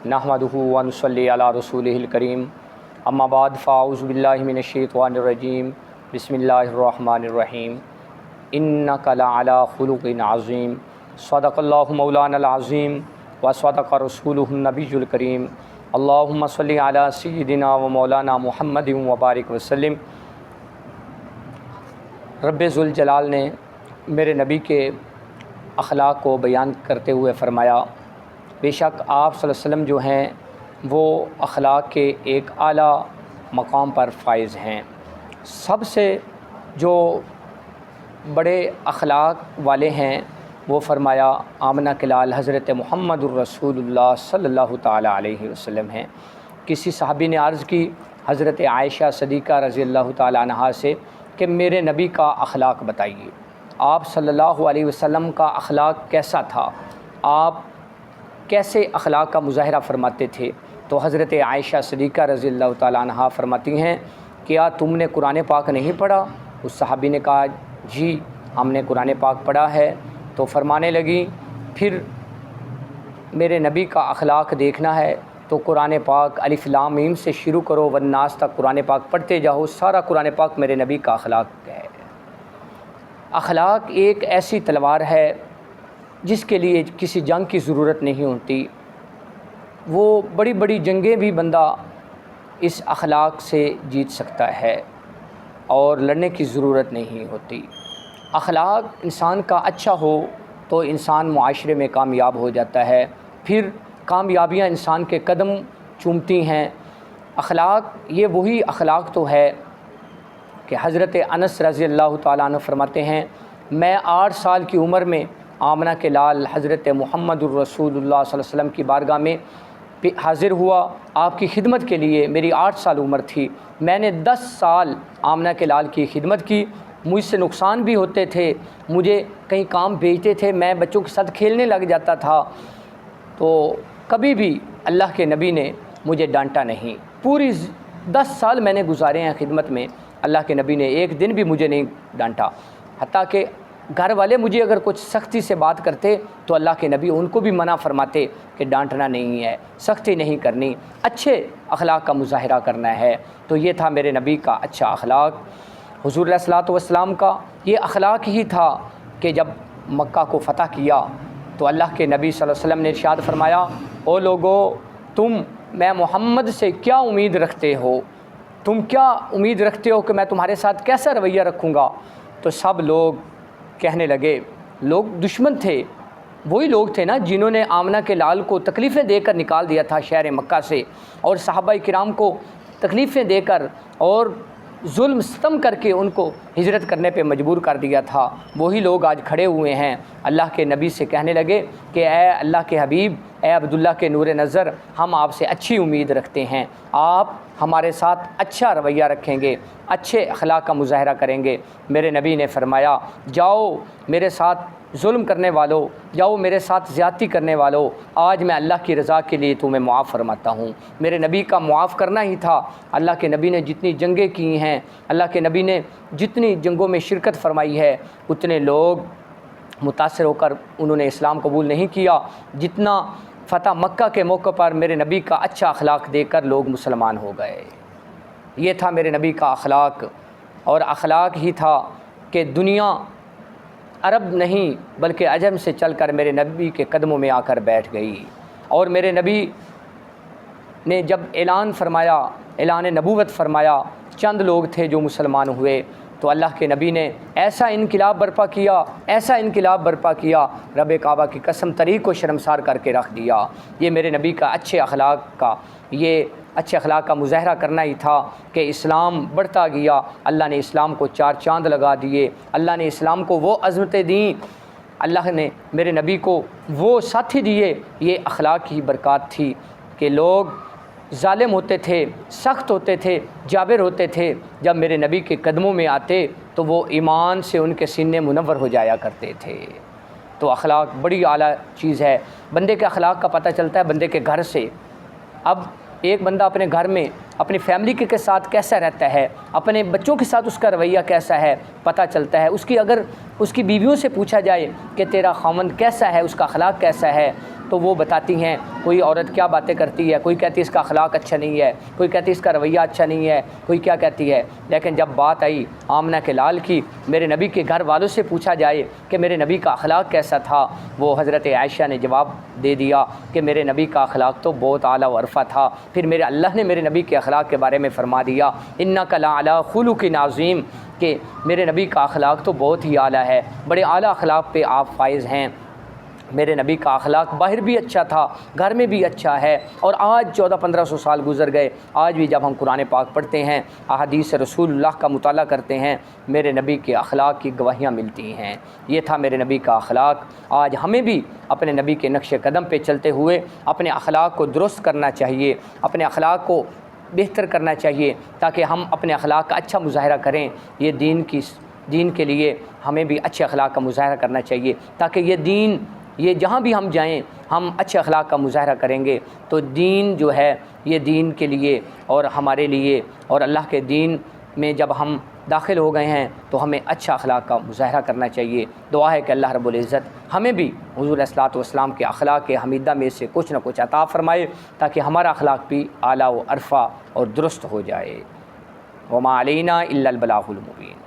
नहमदुहु व नुसल्ली अला रसूलिहिल करीम अम्मा बाद फ़ाऊज़ु बिल्लाहि मिनश शैतानिर रजीम बिस्मिल्लाहिर रहमानिर रहीम इन्नका लअला खुलुक़िन अज़ीम सदक़ल्लाहु मौलानल अज़ीम व सदक़ रसूलुहुन नबियुल करीम अल्लाहुम्मा सल्लि अला सय्यिदिना व मौलाना मुहम्मदिन व बारिक वसल्लिम। रब्बे ज़ुल जलाल ने मेरे नबी के अखलाक को बयान करते हुए फ़रमाया, बेशक आप सल्लल्लाहु अलैहि वसल्लम जो हैं वो अखलाक के एक आला मकाम पर फ़ाइज़ हैं। सबसे जो बड़े अखलाक वाले हैं वो फ़रमाया आमना के लाल हज़रत मुहम्मदुर रसूलुल्लाह सल्लल्लाहु ताला अलैहि वसल्लम हैं। किसी सहाबी ने अर्ज़ की हज़रत आयशा सदीक़ा रज़ियल्लाहु ताला अन्हा से कि मेरे नबी का अखलाक बताइए, आप सल्लल्लाहु अलैहि वसल्लम का अखलाक कैसा था, आप कैसे अखलाक का मुज़ाहरा फ़रमाते थे। तो हज़रत आयशा सदीक़ा रज़ियल्लाहु ताला अन्हा फ़रमाती हैं, क्या तुमने कुरान पाक नहीं पढ़ा? उस सहाबी ने कहा, जी हमने कुरान पाक पढ़ा है। तो फ़रमाने लगी, फिर मेरे नबी का अखलाक देखना है तो कुरान पाक अलिफ लाम मीम से शुरू करो वन्नास तक कुरान पाक पढ़ते जाओ, सारा कुरान पाक मेरे नबी का अखलाक है। अखलाक एक ऐसी तलवार है जिसके लिए किसी जंग की ज़रूरत नहीं होती। वो बड़ी बड़ी जंगें भी बंदा इस अखलाक से जीत सकता है और लड़ने की ज़रूरत नहीं होती। अखलाक इंसान का अच्छा हो तो इंसान मुआशरे में कामयाब हो जाता है, फिर कामयाबियाँ इंसान के कदम चूमती हैं। अखलाक ये वही अखलाक तो है कि हज़रत अनस रज़ियल्लाहु ताला अन्हु फरमाते हैं, मैं 8 साल की उम्र में आमना के लाल हज़रत मुहम्मदुर रसूलुल्लाह सल्लल्लाहु अलैहि वसल्लम की बारगाह में हाज़िर हुआ आपकी खिदमत के लिए। मेरी 8 साल उम्र थी, मैंने 10 साल आमना के लाल की खिदमत की। मुझसे नुकसान भी होते थे, मुझे कहीं काम भेजते थे, मैं बच्चों के साथ खेलने लग जाता था, तो कभी भी अल्लाह के नबी ने मुझे डांटा नहीं। पूरी 10 साल मैंने गुजारे हैं खिदमत में, अल्लाह के नबी ने एक दिन भी मुझे नहीं डांटा। हत्ता कि घर वाले मुझे अगर कुछ सख्ती से बात करते तो अल्लाह के नबी उनको भी मना फरमाते कि डांटना नहीं है, सख्ती नहीं करनी, अच्छे अखलाक का मुज़ाहरा करना है। तो ये था मेरे नबी का अच्छा अखलाक। हुज़ूर अलैहिस्सलातु वस्सलाम का ये अखलाक ही था कि जब मक्का को फ़तह किया तो अल्लाह के नबी सल्लल्लाहु अलैहि वसल्लम ने इरशाद फरमाया, ओ लोगो तुम मैं मोहम्मद से क्या उम्मीद रखते हो, तुम क्या उम्मीद रखते हो कि मैं तुम्हारे साथ कैसा रवैया रखूँगा। तो सब लोग कहने लगे, लोग दुश्मन थे, वही लोग थे ना जिन्होंने आमना के लाल को तकलीफ़ें देकर निकाल दिया था शहर मक्का से, और सहाबा किराम को तकलीफ़ें देकर और जुल्म सितम करके उनको हिजरत करने पे मजबूर कर दिया था। वही लोग आज खड़े हुए हैं अल्लाह के नबी से कहने लगे कि ए अल्लाह के हबीब, ए अब्दुल्ला के नूर नज़र, हम आपसे अच्छी उम्मीद रखते हैं, आप हमारे साथ अच्छा रवैया रखेंगे, अच्छे अखलाक का मुज़ाहरा करेंगे। मेरे नबी ने फरमाया, जाओ मेरे साथ जुल्म करने वालों, जाओ मेरे साथ ज़्यादती करने वालों, आज मैं अल्लाह की रज़ा के लिए तुम्हें मुआफ़ फरमाता हूँ। मेरे नबी का मुआफ़ करना ही था। अल्लाह के नबी ने जितनी जंगें की हैं, अल्लाह के नबी ने जितनी जंगों में शिरकत फरमाई है, उतने लोग मुतासर होकर उन्होंने इस्लाम कबूल नहीं किया जितना फ़तह मक्का के मौके पर मेरे नबी का अच्छा अखलाक देखकर लोग मुसलमान हो गए। ये था मेरे नबी का अखलाक, और अखलाक ही था कि दुनिया अरब नहीं बल्कि अजम से चलकर मेरे नबी के कदमों में आकर बैठ गई। और मेरे नबी ने जब ऐलान फरमाया, ऐलान नबूवत फरमाया, चंद लोग थे जो मुसलमान हुए, तो अल्लाह के नबी ने ऐसा इनकलाब बर्पा किया, ऐसा इनकलाब बर्पा किया, रब काबा की कसम तरीक़ को शर्मसार करके रख दिया। ये मेरे नबी का अच्छे अखलाक का, ये अच्छे अखलाक का मुज़ाहरा करना ही था कि इस्लाम बढ़ता गया। अल्लाह ने इस्लाम को 4 चाँद लगा दिए, अल्लाह ने इस्लाम को वो अज़मतें दी, अल्लाह ने मेरे नबी को वो साथी दिए। ये अखलाक की बरकत थी कि लोग ज़ालिम होते थे, सख्त होते थे, जाबिर होते थे, जब मेरे नबी के कदमों में आते तो वो ईमान से उनके सीने मुनव्वर हो जाया करते थे। तो अखलाक बड़ी आला चीज़ है। बंदे के अखलाक का पता चलता है बंदे के घर से। अब एक बंदा अपने घर में اپنی فیملی کے ساتھ کیسا رہتا ہے، اپنے بچوں کے ساتھ اس کا رویہ کیسا ہے پتہ چلتا ہے۔ اگر اس کی بیویوں سے پوچھا جائے کہ تیرا خاوند کیسا ہے، اس کا اخلاق کیسا ہے، تو وہ بتاتی ہیں کوئی عورت کیا باتیں کرتی ہے، کوئی کہتی ہے اس کا اخلاق اچھا نہیں ہے، کوئی کہتی ہے اس کا رویہ اچھا نہیں ہے، کوئی کیا کہتی ہے۔ لیکن جب بات آئی آمنہ کے لال کی، میرے نبی کے گھر والوں سے پوچھا جائے کہ میرے نبی کا اخلاق کیسا تھا، وہ حضرت عائشہ نے جواب دے دیا کہ میرے نبی کا اخلاق تو بہت اعلیٰ و عرفہ تھا۔ پھر میرے اللہ نے میرے نبی کے اخلاق کے بارے میں فرما دیا انک لعلی خلق عظیم، کہ میرے نبی کا اخلاق تو بہت ہی اعلیٰ ہے، بڑے اعلیٰ اخلاق پہ آپ فائز ہیں۔ میرے نبی کا اخلاق باہر بھی اچھا تھا، گھر میں بھی اچھا ہے، اور آج 1400-1500 سال گزر گئے، آج بھی جب ہم قرآن پاک پڑھتے ہیں، احادیث رسول اللہ کا مطالعہ کرتے ہیں، میرے نبی کے اخلاق کی گواہیاں ملتی ہیں۔ یہ تھا میرے نبی کا اخلاق۔ آج ہمیں بھی اپنے نبی کے نقش قدم پہ چلتے ہوئے اپنے اخلاق کو درست کرنا چاہیے، اپنے اخلاق کو بہتر کرنا چاہیے، تاکہ ہم اپنے اخلاق کا اچھا مظاہرہ کریں۔ یہ دین کے لیے ہمیں بھی اچھے اخلاق کا مظاہرہ کرنا چاہیے، تاکہ یہ جہاں بھی ہم جائیں ہم اچھے اخلاق کا مظاہرہ کریں گے تو دین جو ہے یہ دین کے لیے اور ہمارے لیے، اور اللہ کے دین میں جب ہم داخل ہو گئے ہیں تو ہمیں اچھا اخلاق کا مظاہرہ کرنا چاہیے۔ دعا ہے کہ اللہ رب العزت ہمیں بھی حضور علیہ الصلوۃ والسلام کے اخلاق حمیدہ میں سے کچھ نہ کچھ عطا فرمائے، تاکہ ہمارا اخلاق بھی اعلیٰ و عرفہ اور درست ہو جائے۔ وما علینا الا البلاغ المبین۔